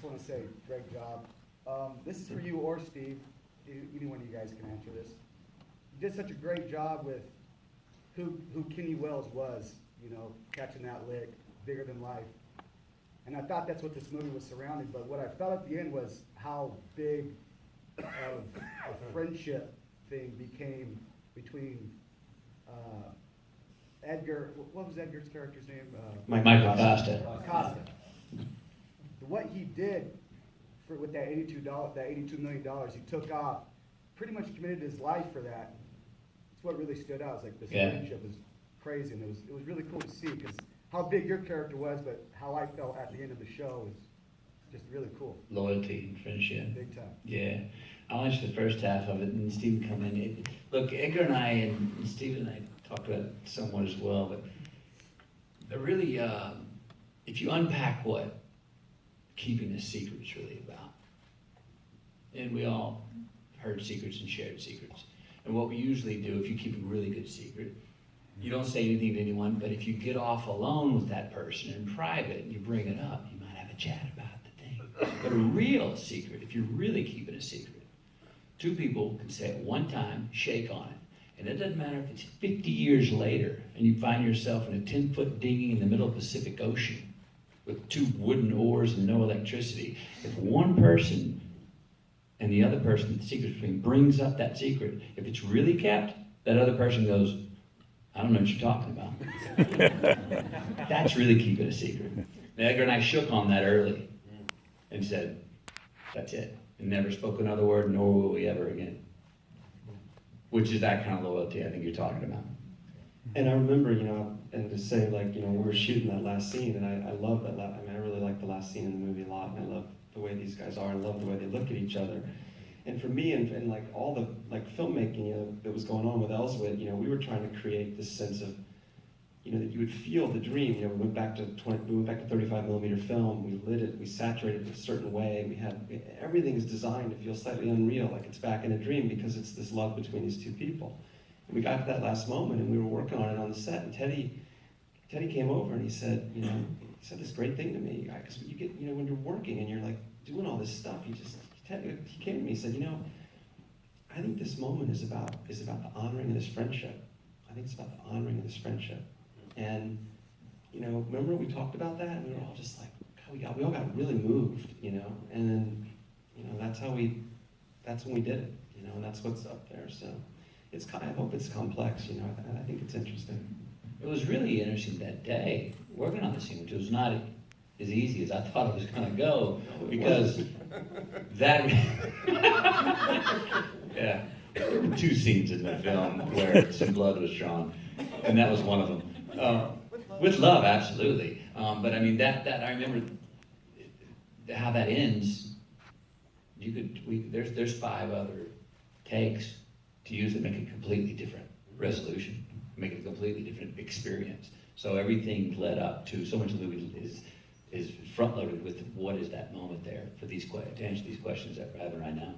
just want to say, great job. This is for you or Steve. Either one of you guys can answer this. You did such a great job with who Kenny Wells was, you know, catching that lick, bigger than life. And I thought that's what this movie was surrounding, but what I felt at the end was how big of a friendship thing became between Edgar, what was Edgar's character's name? Mike Acosta. Acosta. What he did with that $82 million he took off, pretty much committed his life for that. It's what really stood out. It's like this friendship was crazy, and it was really cool to see because how big your character was, but how I felt at the end of the show was just really cool. Loyalty and friendship. Big time. Yeah. I watched the first half of it, and Steve come in. Look, Edgar and I, and Steve and I talked about it somewhat as well, but really, if you unpack what keeping a secret is really about, and we all heard secrets and shared secrets, and what we usually do, if you keep a really good secret, you don't say anything to anyone, but if you get off alone with that person in private and you bring it up, you might have a chat about the thing. But a real secret, if you're really keeping a secret, two people can say it one time, shake on it. And it doesn't matter if it's 50 years later and you find yourself in a 10-foot dinghy in the middle of the Pacific Ocean with two wooden oars and no electricity. If one person and the other person, the secret's between, brings up that secret, if it's really kept, that other person goes, I don't know what you're talking about. That's really keeping a secret. And Edgar and I shook on that early and said, that's it. And never spoke another word, nor will we ever again. Which is that kind of loyalty I think you're talking about. And I remember, you know, and to say, like, you know, we were shooting that last scene, and I love that. I mean, I really like the last scene in the movie a lot, and I love the way these guys are. I love the way they look at each other. And for me, and like all the like filmmaking, you know, that was going on with Elswit, you know, we were trying to create this sense of, you know, that you would feel the dream. You know, we went back to 35 millimeter film. We lit it. We saturated it a certain way. Everything is designed to feel slightly unreal, like it's back in a dream, because it's this love between these two people. And we got to that last moment, and we were working on it on the set. And Teddy came over and he said, you know, he said this great thing to me, because you get, you know, when you're working and you're like doing all this stuff, he came to me and said, you know, I think this moment is about the honoring of this friendship. I think it's about the honoring of this friendship. And, you know, remember we talked about that, and we were all just like, God, we all got really moved, you know, and then, you know, that's when we did it, you know, and that's what's up there. So I hope it's complex, you know, I think it's interesting. It was really interesting that day, working on the scene, which was not as easy as I thought it was going to go, because that, yeah, there were two scenes in the film where some blood was drawn, and that was one of them. With love, absolutely. But I mean, that I remember how that ends. There's 5 other takes to use that make a completely different resolution, make it a completely different experience. So everything led up to, so much of the movie is front loaded with what is that moment there for to answer these questions that we're having right now.